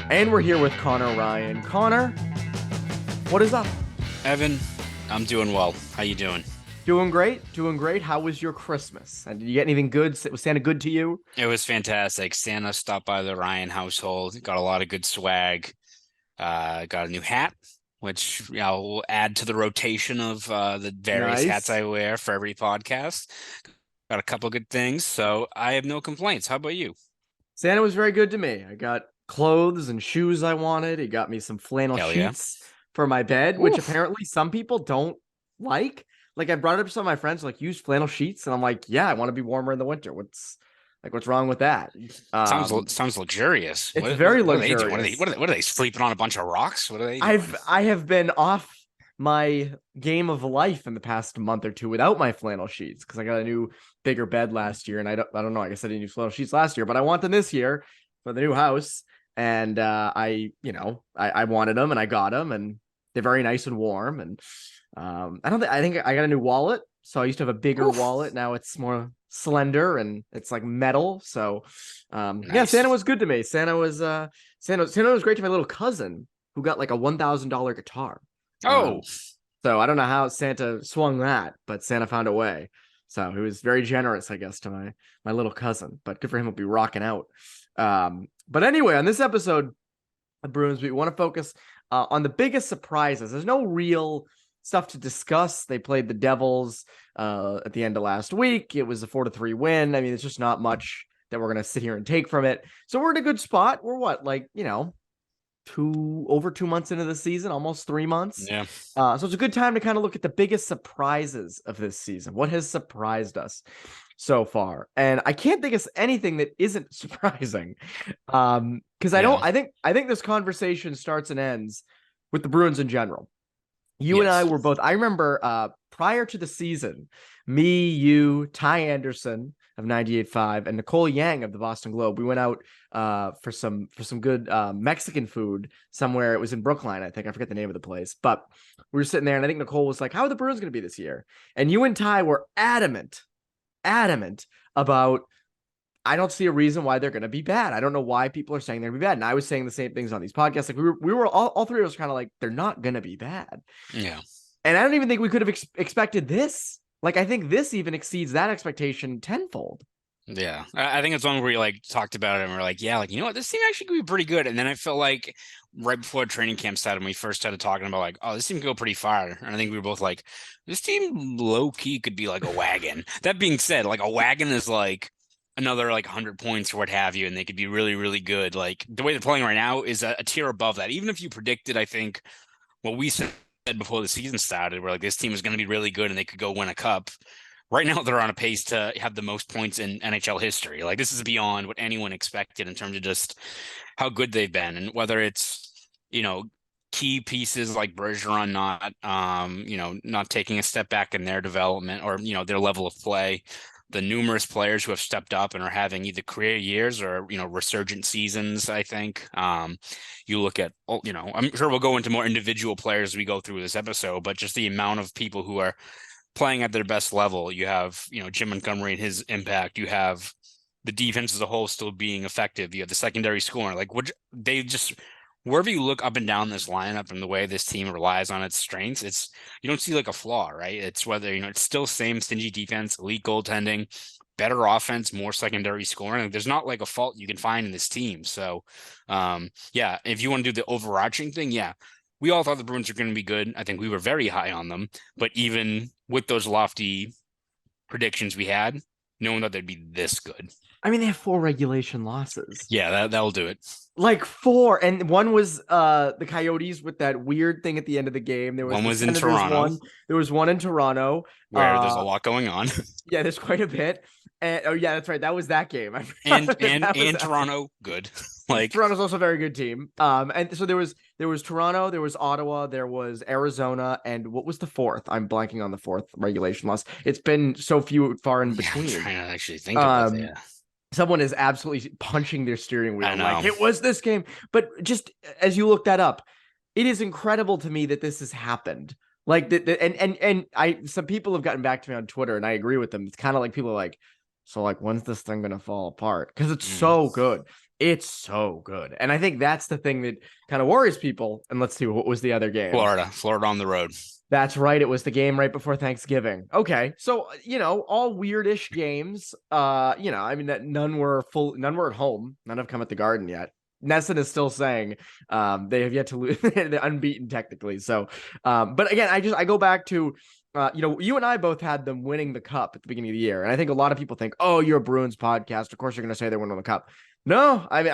And we're here with Connor Ryan. Connor, what is up? Evan, I'm doing well. How you doing? Doing great, doing great. How was your Christmas? And did you get anything good? Was Santa good to you? It was fantastic. Santa stopped by the Ryan household, got a lot of good swag. Got a new hat, which will add to the rotation of the various hats Nice. I wear for every podcast. Got a couple good things, so I have no complaints. How about you? Santa was very good to me. I got clothes and shoes I wanted. He got me some flannel Hell yeah. sheets for my bed, which Oof. apparently some people don't like. Like I brought it up to some of my friends, like use flannel sheets, and I'm like, yeah, I want to be warmer in the winter. What's wrong with that? Sounds luxurious. It's What, very what are they doing? luxurious. What are they sleeping on a bunch of rocks? What are they doing? I have been off my game of life in the past month or two without my flannel sheets because I got a new bigger bed last year, and I don't know. I guess I didn't use flannel sheets last year, but I want them this year for the new house, and I wanted them and I got them, and they're very nice and warm. And I think I got a new wallet. So I used to have a bigger Oof. wallet. Now it's more slender and it's like metal. So yeah, Santa Nice. was good to me. Santa was great to my little cousin who got like a $1,000 guitar. Oh, So I don't know how Santa swung that, but Santa found a way. So he was very generous, I guess, to my little cousin. But good for him, he'll be rocking out. But anyway, on this episode of Bruins, we want to focus on the biggest surprises. There's no real stuff to discuss. They played the Devils at the end of last week. It was a 4-3 win. I mean, it's just not much that we're gonna sit here and take from it. So we're in a good spot. We're what, like, over 2 months into the season, almost 3 months. yeah. So it's a good time to kind of look at the biggest surprises of this season. What has surprised us so far? And I can't think of anything that isn't surprising. Because Yeah. I think this conversation starts and ends with the Bruins in general. You and I Yes. were both, I remember prior to the season, me, you, Ty Anderson of 98.5 and Nicole Yang of the Boston Globe, we went out for some good Mexican food somewhere. It was in Brookline, I think. I forget the name of the place. But we were sitting there, and I think Nicole was like, how are the Bruins going to be this year? And you and Ty were adamant about, I don't see a reason why they're going to be bad. I don't know why people are saying they're going to be bad. And I was saying the same things on these podcasts. Like we were all three of us kind of like, they're not going to be bad. Yeah. And I don't even think we could have expected this. Like, I think this even exceeds that expectation tenfold. Yeah, I think it's one where we like talked about it and we're like, yeah, like, you know what, this team actually could be pretty good. And then I felt like right before training camp started, when we first started talking about like, oh, this team could go pretty far. And I think we were both like, this team low key could be like a wagon. That being said, like a wagon is like another like 100 points or what have you, and they could be really, really good. Like the way they're playing right now is a tier above that. Even if you predicted, I think what we said before the season started, where like this team is going to be really good and they could go win a cup. Right now, they're on a pace to have the most points in NHL history. Like this is beyond what anyone expected in terms of just how good they've been, and whether it's key pieces like Bergeron not taking a step back in their development or their level of play. The numerous players who have stepped up and are having either career years or resurgent seasons. I think you look at I'm sure we'll go into more individual players as we go through this episode, but just the amount of people who are playing at their best level. You have Jim Montgomery and his impact. You have the defense as a whole still being effective. You have the secondary scoring. Like what they just wherever you look up and down this lineup and the way this team relies on its strengths, it's you don't see like a flaw, right? It's whether it's still same stingy defense, elite goaltending, better offense, more secondary scoring. Like, there's not like a fault you can find in this team. So yeah, if you want to do the overarching thing, yeah. We all thought the Bruins were going to be good. I think we were very high on them, but even with those lofty predictions we had, knowing that they'd be this good. I mean, they have 4 regulation losses. Yeah, that'll do it. Like 4, and one was the Coyotes with that weird thing at the end of the game. There was One the was in Senators Toronto. one. There was one in Toronto Where there's a lot going on. Yeah, there's quite a bit. And oh yeah, that's right. That was that game. and Toronto, good. Like Toronto's also a very good team. And so there was Toronto, there was Ottawa, there was Arizona, and what was the fourth? I'm blanking on the fourth regulation loss. It's been so few far in between. I'm trying to actually think of it. Yeah. Someone is absolutely punching their steering wheel. I know. Like it was this game. But just as you look that up, it is incredible to me that this has happened. Like and some people have gotten back to me on Twitter, and I agree with them. It's kind of like people are like, So like, when's this thing going to fall apart? Because it's so good. It's so good. And I think that's the thing that kind of worries people. And let's see, what was the other game? Florida on the road. That's right. It was the game right before Thanksgiving. Okay. So, all weirdish games. I mean, that none were at home. None have come at the Garden yet. Nesson is still saying they have yet to lose. They're unbeaten technically. So, but again, I go back to, you and I both had them winning the cup at the beginning of the year. And I think a lot of people think, oh, you're a Bruins podcast. Of course, you're going to say they're winning the cup. No, I mean,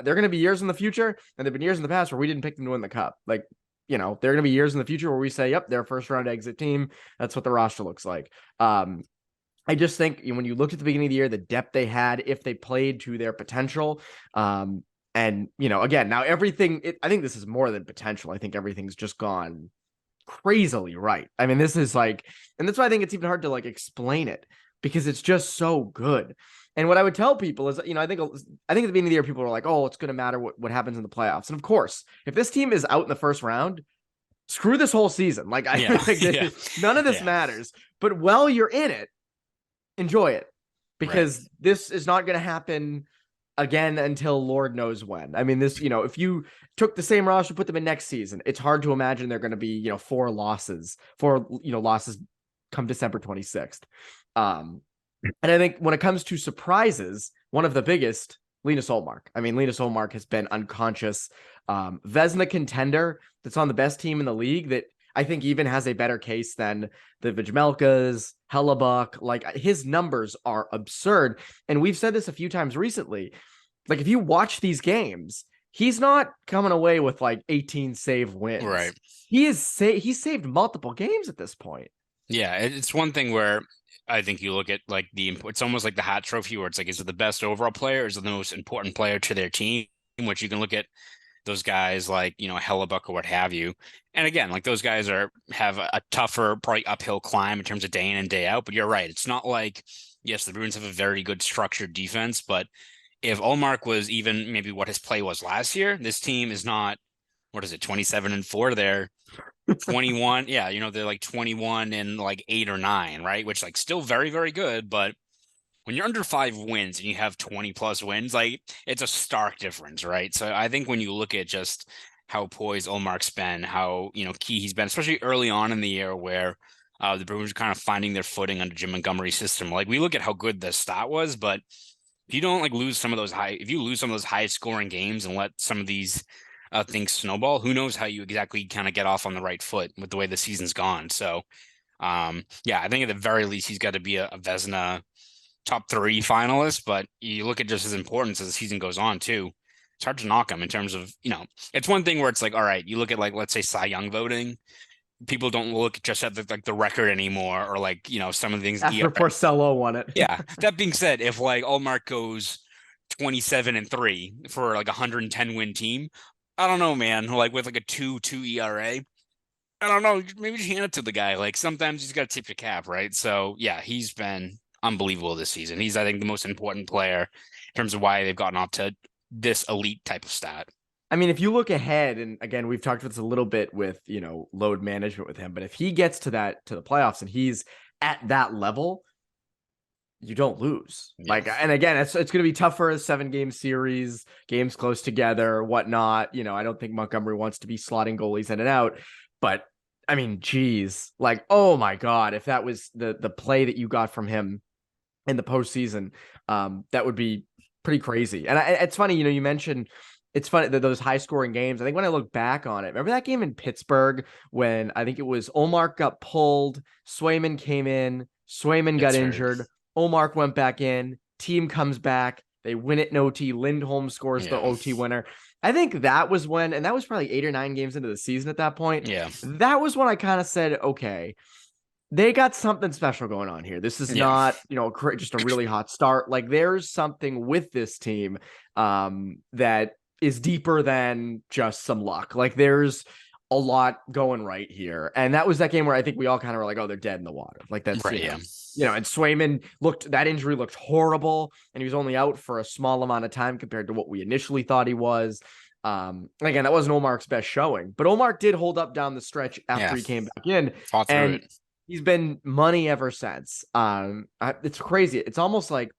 they're going to be years in the future. And there've been years in the past where we didn't pick them to win the cup. Like, there are going to be years in the future where we say, yep, they're a first round exit team. That's what the roster looks like. I just think when you looked at the beginning of the year, the depth they had, if they played to their potential, and again, now everything, I think this is more than potential. I think everything's just gone crazily right. I mean, this is like, and that's why I think it's even hard to like explain it, because it's just so good. And what I would tell people is, I think at the beginning of the year, people are like, oh, it's going to matter what happens in the playoffs. And of course, if this team is out in the first round, screw this whole season. Like, none of this matters. But while you're in it, enjoy it, because this is not going to happen again until Lord knows when. I mean, this, if you took the same roster, put them in next season, it's hard to imagine they're going to be, 4 losses come December 26th. And I think when it comes to surprises, one of the biggest, Linus Ullmark. I mean, Linus Ullmark has been unconscious. Vezina contender that's on the best team in the league that I think even has a better case than the Vejmelkas, Hellebuck. Like, his numbers are absurd. And we've said this a few times recently. Like, if you watch these games, he's not coming away with like 18 save wins. Right. He's saved multiple games at this point. Yeah, it's one thing where I think you look at like it's almost like the Hat Trophy, where it's like, is it the best overall player, or is it the most important player to their team? Which you can look at those guys like, Hellebuck or what have you. And again, like, those guys have a tougher, probably uphill climb in terms of day in and day out. But you're right. It's not like, yes, the Bruins have a very good structured defense, but if Ullmark was even maybe what his play was last year, this team is not, 27-4 there. 21. Yeah. They're like 21 and like 8 or 9, right? Which, like, still very, very good. But when you're under 5 wins and you have 20 plus wins, like, it's a stark difference, right? So I think when you look at just how poised Ullmark's been, how, key he's been, especially early on in the year where the Bruins are kind of finding their footing under Jim Montgomery's system. Like, we look at how good the stat was, but if you don't lose some of those high scoring games and let some of these things snowball, who knows how you exactly kind of get off on the right foot with the way the season's gone. So, I think at the very least, he's got to be a Vezina top 3 finalist, but you look at just his importance as the season goes on too. It's hard to knock him in terms of, it's one thing where it's like, all right, you look at like, let's say Cy Young voting, people don't look just at the record anymore, or like, some of the things. After Porcello won it. Yeah. That being said, if like Ullmark goes 27-3 for like a 110 win team, I don't know, man. Like, with like a 2.2 ERA, I don't know. Maybe just hand it to the guy. Like, sometimes he's got to tip your cap, right? So yeah, he's been unbelievable this season. He's, I think, the most important player in terms of why they've gotten off to this elite type of stat. I mean, if you look ahead, and again, we've talked about this a little bit with, load management with him, but if he gets to the playoffs and he's at that level, you don't lose. Yeah. Like, and again, it's going to be tough for a 7-game series, games close together, whatnot. I don't think Montgomery wants to be slotting goalies in and out, but I mean, geez, like, oh my God, if that was the play that you got from him in the postseason, that would be pretty crazy. And it's funny, you mentioned, it's funny that those high scoring games. I think when I look back on it, remember that game in Pittsburgh when I think it was Ullmark got pulled, Swayman came in, Swayman got injured, Ullmark went back in, team comes back, they win it in OT, Lindholm scores the OT winner. I think that was when, and that was probably 8 or 9 games into the season at that point. Yeah. That was when I kind of said, okay, they got something special going on here. This is not, just a really hot start. Like, there's something with this team that is deeper than just some luck. Like, there's a lot going right here. And that was that game where I think we all kind of were like, oh, they're dead in the water. Like, that's right. And Swayman that injury looked horrible, and he was only out for a small amount of time compared to what we initially thought he was. Again, that wasn't Ullmark's best showing, but Ullmark did hold up down the stretch after he came back in. He's been money ever since. It's crazy. It's almost like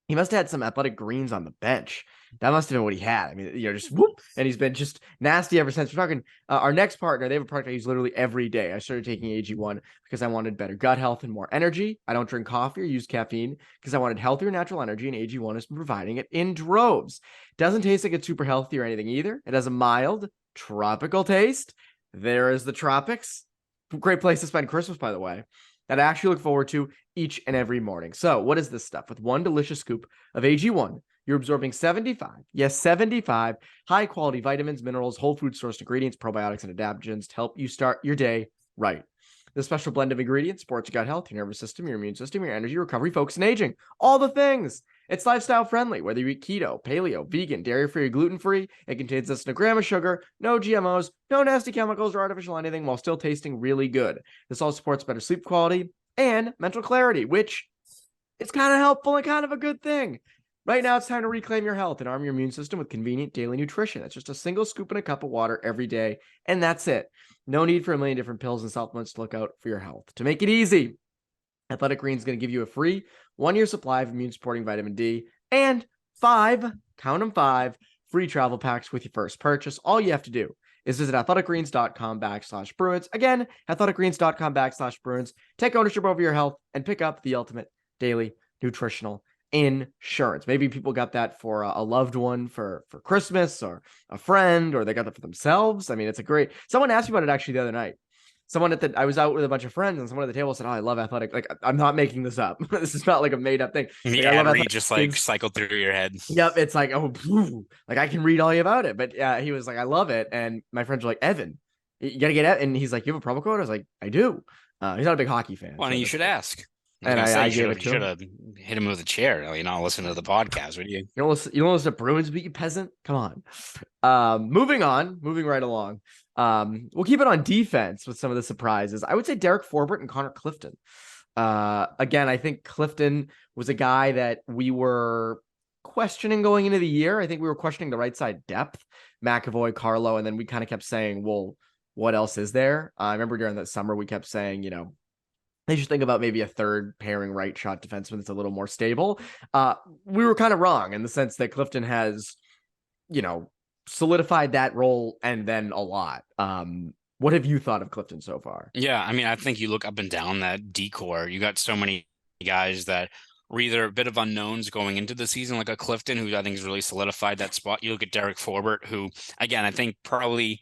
he must have had some athletic greens on the bench. That must have been what he had. I mean, just whoop, and he's been just nasty ever since. We're talking our next partner. They have a partner I use literally every day. I started taking AG1 because I wanted better gut health and more energy. I don't drink coffee or use caffeine because I wanted healthier natural energy, and AG1 is providing it in droves. Doesn't taste like it's super healthy or anything either. It has a mild tropical taste. There is the tropics. Great place to spend Christmas, by the way, that I actually look forward to each and every morning. So what is this stuff? With one delicious scoop of AG1, you're absorbing 75 high quality vitamins, minerals, whole food sourced ingredients, probiotics, and adaptogens to help you start your day right. This special blend of ingredients supports your gut health, your nervous system, your immune system, your energy, recovery, focus, and aging. All the things. It's lifestyle friendly, whether you eat keto, paleo, vegan, dairy-free, or gluten-free. It contains less than a gram of sugar, no GMOs, no nasty chemicals or artificial anything, while still tasting really good. This all supports better sleep quality and mental clarity, which is kind of helpful and kind of a good thing. Right now, it's time to reclaim your health and arm your immune system with convenient daily nutrition. It's just a single scoop in a cup of water every day, and that's it. No need for a million different pills and supplements to look out for your health. To make it easy, Athletic Greens is going to give you a free 1-year supply of immune-supporting vitamin D and 5, count them 5, free travel packs with your first purchase. All you have to do is visit athleticgreens.com/Bruins. Again, athleticgreens.com/Bruins. Take ownership over your health and pick up the ultimate daily nutritional insurance. Maybe people got that for a loved one for Christmas, or a friend, or they got that for themselves. I mean, it's a great. Someone asked me about it actually the other night. I was out with a bunch of friends, and someone at the table said, "Oh, I love athletic." Like, I'm not making this up. This is not like a made up thing. The Like, I ad love read just like cycled through your head. Yep, it's like, oh, like I can read all about it. But he was like, I love it. And my friends were like, Evan, you gotta get it. And he's like, you have a promo code? I was like, I do. He's not a big hockey fan. Well, So you should ask. And I gave it you to should him. have hit him with a chair. Listen to the podcast, would you? You don't listen to Bruins beat, you peasant? Come on. Moving right along. We'll keep it on defense with some of the surprises. I would say Derek Forbort and Connor Clifton. Again, I think Clifton was a guy that we were questioning going into the year. I think we were questioning the right side depth, McAvoy, Carlo, and then we kind of kept saying, well, what else is there? I remember during that summer, we kept saying, they should think about maybe a third pairing right shot defenseman that's a little more stable. We were kind of wrong in the sense that Clifton has, solidified that role and then a lot. What have you thought of Clifton so far? Yeah, I mean, I think you look up and down that D-core. You got so many guys that were either a bit of unknowns going into the season, like a Clifton, who I think has really solidified that spot. You look at Derek Forbort, who, again, I think probably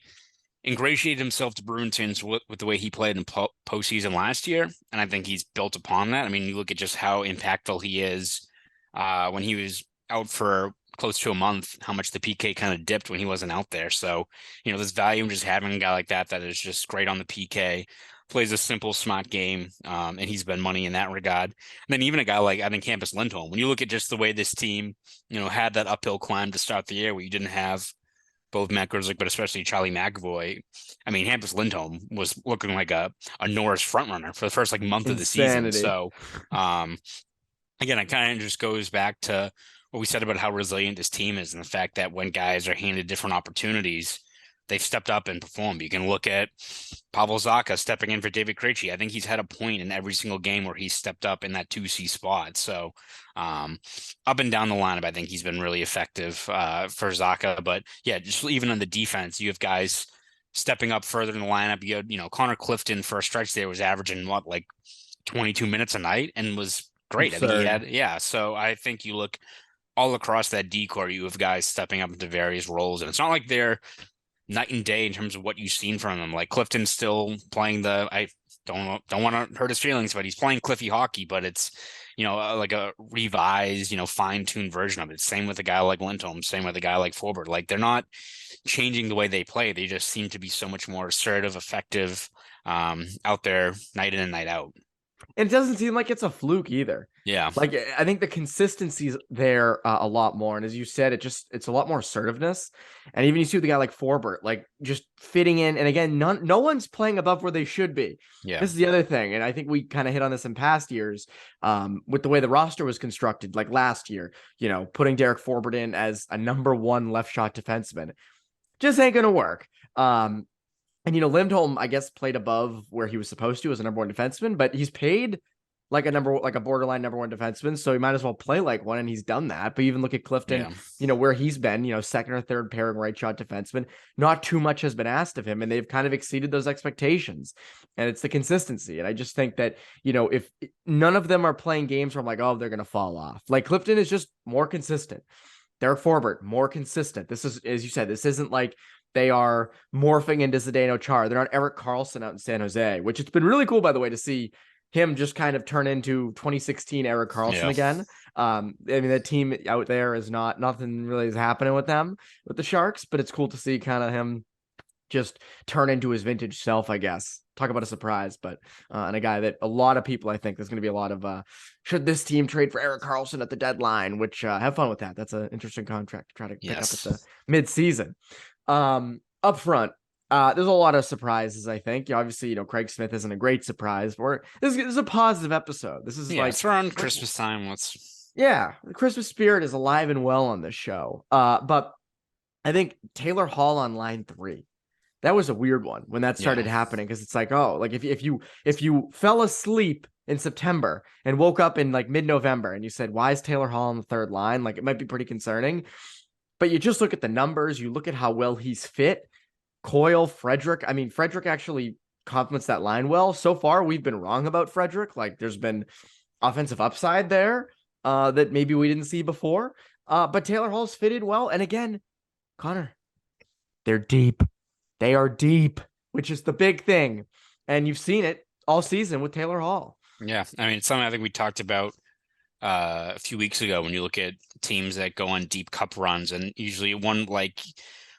ingratiated himself to Bruins fans with the way he played in postseason last year, and I think he's built upon that. I mean, you look at just how impactful he is when he was out for close to a month, how much the PK kind of dipped when he wasn't out there. So, this value in just having a guy like that is just great on the PK, plays a simple, smart game, and he's been money in that regard. And then even a guy like, I think, Hampus Lindholm, when you look at just the way this team, had that uphill climb to start the year where you didn't have both Matt Grzelcyk, but especially Charlie McAvoy. I mean, Hampus Lindholm was looking like a Norris frontrunner for the first month of the season. So, again, it kind of just goes back to what we said about how resilient this team is, and the fact that when guys are handed different opportunities, they've stepped up and performed. You can look at Pavel Zacha stepping in for David Krejci. I think he's had a point in every single game where he's stepped up in that 2C spot. So up and down the lineup, I think he's been really effective for Zacha. But yeah, just even on the defense, you have guys stepping up further in the lineup. You had, Connor Clifton for a stretch there was averaging 22 minutes a night and was great. Absurd. I think so I think you look all across that D-core, you have guys stepping up into various roles, and it's not like they're night and day in terms of what you've seen from them. Like Clifton's still playing I don't want to hurt his feelings, but he's playing Cliffy hockey, but it's, like a revised, fine-tuned version of it. Same with a guy like Lindholm, same with a guy like Forbort. Like, they're not changing the way they play. They just seem to be so much more assertive, effective, out there night in and night out. And it doesn't seem like it's a fluke either. Yeah. Like, I think the consistency's there a lot more. And as you said, it's a lot more assertiveness. And even you see with a guy like Forbort, like, just fitting in. And again, no one's playing above where they should be. Yeah. This is the other thing. And I think we kind of hit on this in past years with the way the roster was constructed, like last year, putting Derek Forbort in as a number 1 left shot defenseman just ain't going to work. And, Lindholm, I guess, played above where he was supposed to as a number one defenseman, but he's paid like a borderline number one defenseman. So he might as well play like one. And he's done that. But even look at Clifton, where he's been, second or third pairing right shot defenseman. Not too much has been asked of him, and they've kind of exceeded those expectations. And it's the consistency. And I just think that, if none of them are playing games where I'm like, oh, they're going to fall off. Like Clifton is just more consistent. Derek Forbort, more consistent. This is, as you said, this isn't like they are morphing into Zdeno Chara. They're not Erik Karlsson out in San Jose, which it's been really cool, by the way, to see him just kind of turn into 2016 Erik Karlsson again. The team out there is nothing really is happening with them, with the Sharks, but it's cool to see kind of him just turn into his vintage self, I guess. Talk about a surprise, but and a guy that a lot of people, I think there's going to be a lot of should this team trade for Erik Karlsson at the deadline, which have fun with that. That's an interesting contract to try to pick up at the mid-season. Up front, there's a lot of surprises, I think. Obviously, Craig Smith isn't a great surprise. This is a positive episode. This is it's around Christmas time. The Christmas spirit is alive and well on this show. But I think Taylor Hall on line 3. That was a weird one when that started happening, because it's like, oh, like if you fell asleep in September and woke up in like mid-November and you said, why is Taylor Hall on the third line? Like, it might be pretty concerning. But you just look at the numbers, you look at how well he's fit. Coyle, Frederick. I mean, Frederick actually complements that line well. So far, we've been wrong about Frederick. Like, there's been offensive upside there that maybe we didn't see before. But Taylor Hall's fitted well. And again, Connor, they're deep. They are deep, which is the big thing. And you've seen it all season with Taylor Hall. Yeah. I mean, it's something I think we talked about a few weeks ago when you look at teams that go on deep cup runs, and usually one like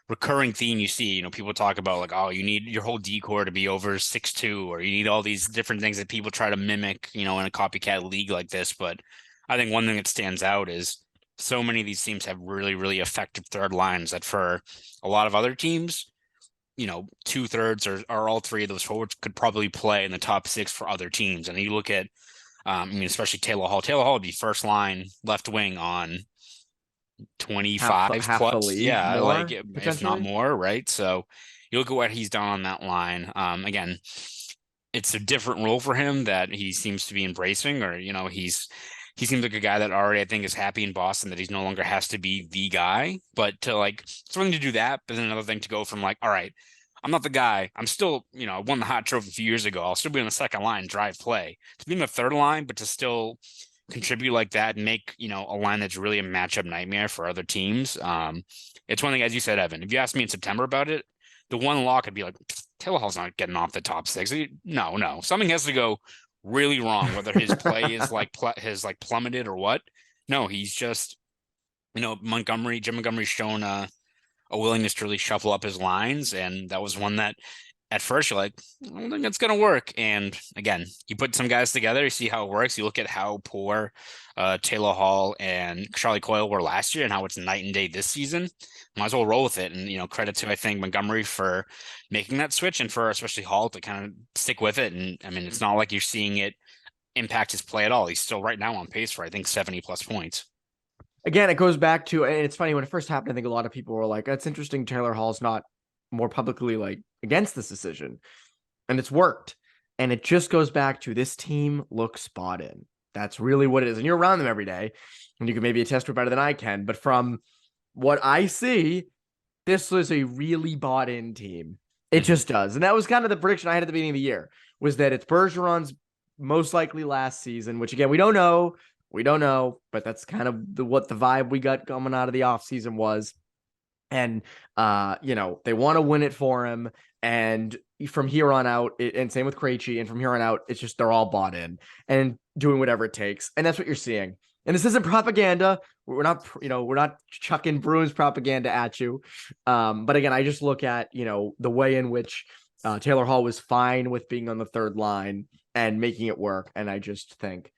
recurring theme you see, people talk about like, oh, you need your whole decor to be over 6'2", or you need all these different things that people try to mimic, in a copycat league like this. But I think one thing that stands out is so many of these teams have really, really effective third lines that for a lot of other teams, 2/3 or all three of those forwards could probably play in the top 6 for other teams. And you look at, especially Taylor Hall. Taylor Hall would be first line left wing on 25 half plus. league, yeah, more, like if not more, right? So you look at what he's done on that line. Again, it's a different role for him that he seems to be embracing, or he seems like a guy that already, I think, is happy in Boston, that he's no longer has to be the guy. But to it's one thing to do that, but then another thing to go from like, all right, I'm not the guy. I'm still, I won the hot trophy a few years ago. I'll still be on the second line, drive play. To be in the third line, but to still contribute like that and make, a line that's really a matchup nightmare for other teams. It's one thing, as you said, Evan, if you asked me in September about it, the one lock would be like, Taylor Hall's not getting off the top 6. No. Something has to go really wrong, whether his play is has plummeted or what. No, he's just, Jim Montgomery's shown a willingness to really shuffle up his lines. And that was one that at first you're like, I don't think that's going to work. And again, you put some guys together, you see how it works. You look at how poor Taylor Hall and Charlie Coyle were last year and how it's night and day this season. Might as well roll with it. And, credit to, I think, Montgomery for making that switch, and for especially Hall to kind of stick with it. And I mean, it's not like you're seeing it impact his play at all. He's still right now on pace for, I think, 70 plus points. Again, it goes back to, and it's funny, when it first happened, I think a lot of people were like, that's interesting, Taylor Hall's not more publicly like against this decision. And it's worked. And it just goes back to, this team looks bought in. That's really what it is. And you're around them every day, and you can maybe attest to it better than I can. But from what I see, this was a really bought in team. It just does. And that was kind of the prediction I had at the beginning of the year, was that it's Bergeron's most likely last season, which again, we don't know, but that's kind of what the vibe we got coming out of the offseason was. And, they want to win it for him. And from here on out, and same with Krejci, and from here on out, it's just, they're all bought in and doing whatever it takes. And that's what you're seeing. And this isn't propaganda. We're not chucking Bruins propaganda at you. But again, I just look at, the way in which Taylor Hall was fine with being on the third line and making it work. And I just think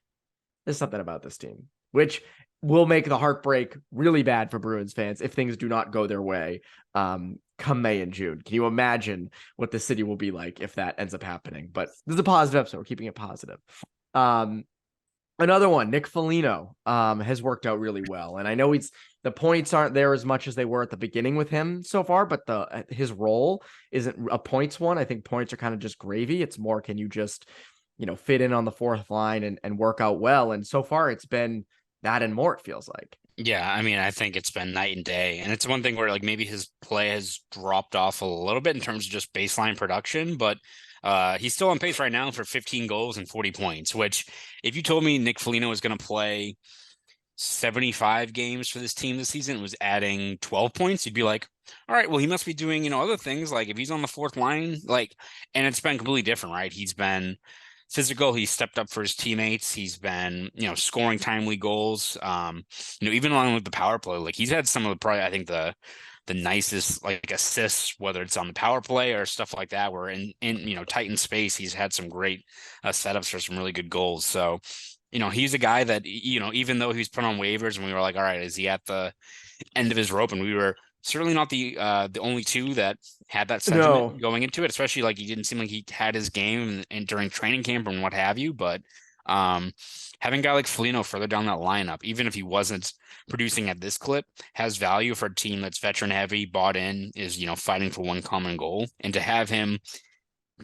there's something about this team, which will make the heartbreak really bad for Bruins fans if things do not go their way come May and June. Can you imagine what the city will be like if that ends up happening? But this is a positive episode. We're keeping it positive. Another one, Nick Foligno, has worked out really well. And I know the points aren't there as much as they were at the beginning with him so far, but his role isn't a points one. I think points are kind of just gravy. It's more, can you just, fit in on the fourth line and work out well? And so far it's been that and more, it feels like. Yeah, I mean, I think it's been night and day. And it's one thing where like maybe his play has dropped off a little bit in terms of just baseline production, but he's still on pace right now for 15 goals and 40 points, which if you told me Nick Foligno was going to play 75 games for this team this season, was adding 12 points, you'd be like, all right, well, he must be doing, other things like if he's on the fourth line, like, and it's been completely different, right? He's been physical. He's stepped up for his teammates. He's been, scoring timely goals. Even along with the power play, like he's had some of the probably, I think the nicest like assists, whether it's on the power play or stuff like that, where in tight space, he's had some great setups for some really good goals. So, he's a guy that, even though he was put on waivers and we were like, all right, is he at the end of his rope? And we were certainly not the only two that had that sentiment going into it, especially like he didn't seem like he had his game and during training camp and what have you. But having a guy like Foligno further down that lineup, even if he wasn't producing at this clip, has value for a team that's veteran heavy, bought in, is, fighting for one common goal. And to have him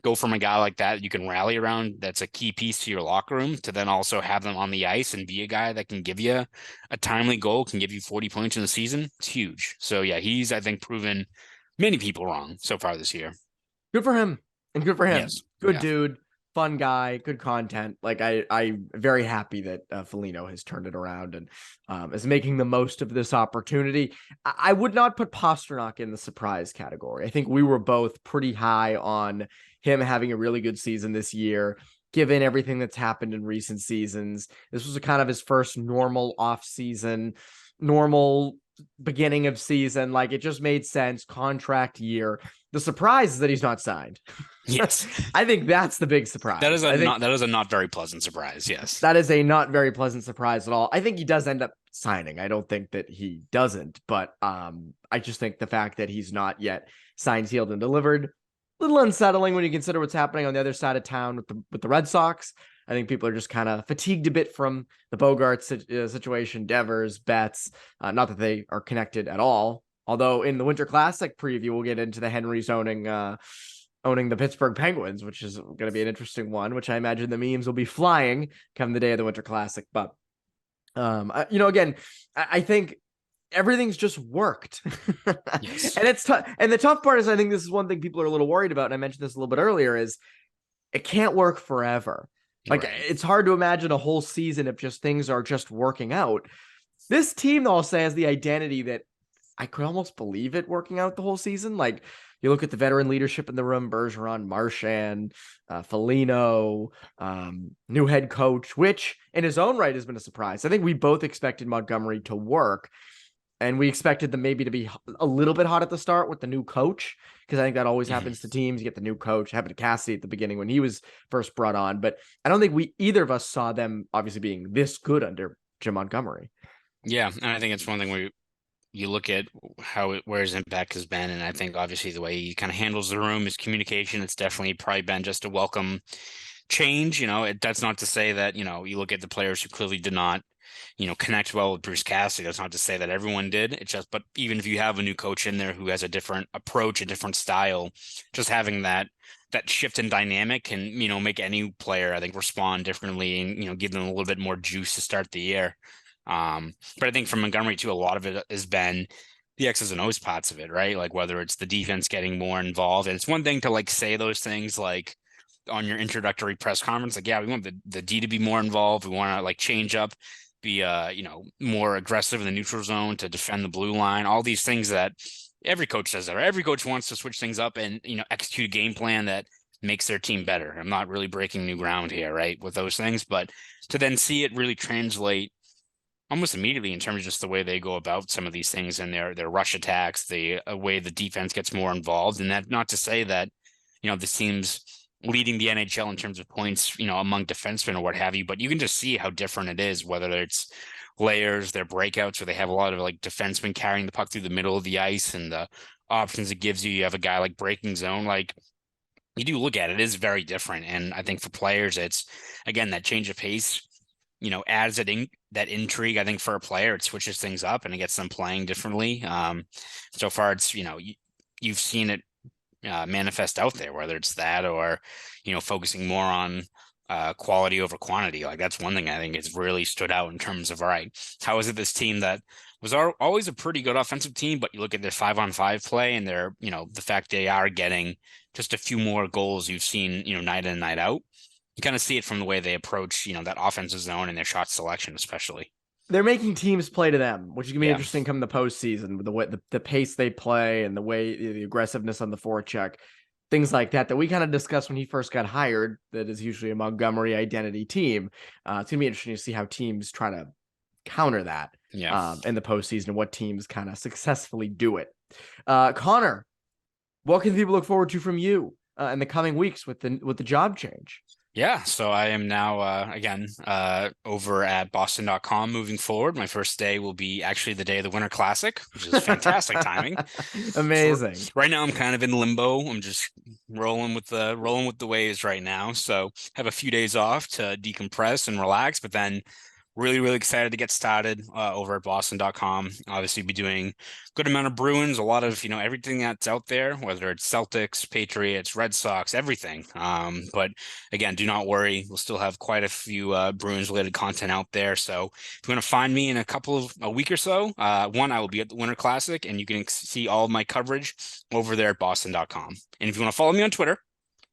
go from a guy like that you can rally around, that's a key piece to your locker room, to then also have them on the ice and be a guy that can give you a timely goal, can give you 40 points in the season, it's huge. So yeah, he's, I think, proven many people wrong so far this year. Good for him. And good for him. Yes. Good dude. Fun guy, good content. Like I'm very happy that Foligno has turned it around and is making the most of this opportunity. I would not put Pastrnak in the surprise category. I think we were both pretty high on him having a really good season this year, given everything that's happened in recent seasons. This was a kind of his first normal off season, normal beginning of season. Like it just made sense. Contract year. The surprise is that he's not signed. Yes. I think that's the big surprise. That is a not very pleasant surprise. Yes. That is a not very pleasant surprise at all. I think he does end up signing. I don't think that he doesn't, but I just think the fact that he's not yet signed, sealed, and delivered, a little unsettling when you consider what's happening on the other side of town with the Red Sox. I think people are just kind of fatigued a bit from the Bogart situation, Devers, Betts. Not that they are connected at all. Although in the Winter Classic preview, we'll get into the Henrys owning the Pittsburgh Penguins, which is going to be an interesting one, which I imagine the memes will be flying come the day of the Winter Classic. But, again, I think everything's just worked. Yes. And it's tough. And the tough part is, I think this is one thing people are a little worried about. And I mentioned this a little bit earlier, is it can't work forever. Like It's hard to imagine a whole season if just things are just working out. This team, though, I'll say, has the identity that I could almost believe it working out the whole season. Like you look at the veteran leadership in the room, Bergeron, Marchand, Foligno, new head coach, which in his own right has been a surprise. I think we both expected Montgomery to work, and we expected them maybe to be a little bit hot at the start with the new coach, because I think that always happens to teams. You get the new coach. It happened to Cassidy at the beginning when he was first brought on, but I don't think either of us saw them obviously being this good under Jim Montgomery. Yeah, and I think it's one thing you look at where his impact has been, and I think obviously the way he kind of handles the room, his communication, it's definitely probably been just a welcome change. That's not to say that, you look at the players who clearly did not, connect well with Bruce Cassidy. That's not to say that everyone did. It's just, but even if you have a new coach in there who has a different approach, a different style, just having that shift in dynamic can, make any player, I think, respond differently and, give them a little bit more juice to start the year. But I think from Montgomery too, a lot of it has been the X's and O's parts of it, right? Like whether it's the defense getting more involved, and it's one thing to like say those things like on your introductory press conference, like, yeah, we want the D to be more involved. We want to like change up, be more aggressive in the neutral zone to defend the blue line. All these things that every coach says that, or every coach wants to switch things up and execute a game plan that makes their team better. I'm not really breaking new ground here, right, with those things, but to then see it really translate almost immediately in terms of just the way they go about some of these things and their rush attacks, the way the defense gets more involved. And that not to say that, this team's leading the NHL in terms of points, among defensemen or what have you, but you can just see how different it is, whether it's layers, their breakouts, where they have a lot of like defensemen carrying the puck through the middle of the ice and the options it gives you. You have a guy like breaking zone, like you do look at it is very different. And I think for players, it's again, that change of pace adds that intrigue, I think, for a player. It switches things up and it gets them playing differently. So far it's, you've seen it manifest out there, whether it's that or, focusing more on quality over quantity. Like that's one thing I think has really stood out in terms of, all right, how is it this team that was always a pretty good offensive team, but you look at their 5-on-5 play and they're, the fact they are getting just a few more goals you've seen, night in and night out. You kind of see it from the way they approach, that offensive zone and their shot selection, especially. They're making teams play to them, which is gonna be Yeah. interesting come the postseason with the way the pace they play and the way the aggressiveness on the forecheck, things like that we kind of discussed when he first got hired. That is usually a Montgomery identity team. It's gonna be interesting to see how teams try to counter that in the postseason and what teams kind of successfully do it. Conor, what can people look forward to from you in the coming weeks with the job change? Yeah, so I am now, again, over at Boston.com moving forward. My first day will be actually the day of the Winter Classic, which is fantastic timing. Amazing. So right now I'm kind of in limbo. I'm just rolling with the waves right now. So have a few days off to decompress and relax, but then really, really excited to get started over at Boston.com. Obviously be doing a good amount of Bruins, a lot of, everything that's out there, whether it's Celtics, Patriots, Red Sox, everything. But again, do not worry. We'll still have quite a few Bruins related content out there. So if you want to find me in a week or so, I will be at the Winter Classic and you can see all of my coverage over there at Boston.com. And if you want to follow me on Twitter,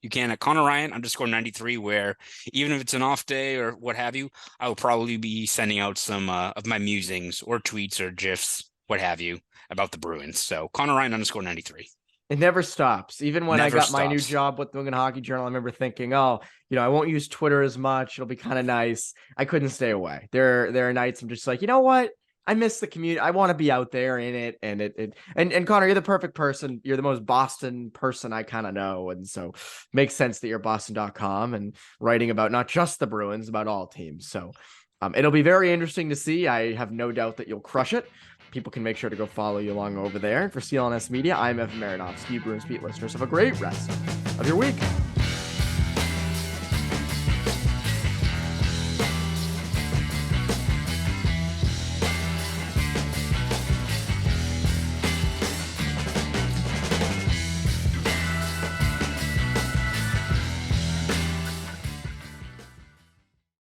you can at Conor Ryan _93, where even if it's an off day or what have you, I will probably be sending out some of my musings or tweets or GIFs, what have you, about the Bruins. So Conor Ryan _93. It never stops. Even when I Never got my new stops. job with the New England Hockey Journal, I remember thinking, oh, I won't use Twitter as much. It'll be kind of nice. I couldn't stay away. There are nights I'm just like, you know what? I miss the community. I want to be out there in it. And Conor, you're the perfect person. You're the most Boston person I kind of know. And so makes sense that you're Boston.com and writing about not just the Bruins, about all teams. So it'll be very interesting to see. I have no doubt that you'll crush it. People can make sure to go follow you along over there. For CLNS Media, I'm Evan Marinofsky, Bruins beat listeners. Have a great rest of your week.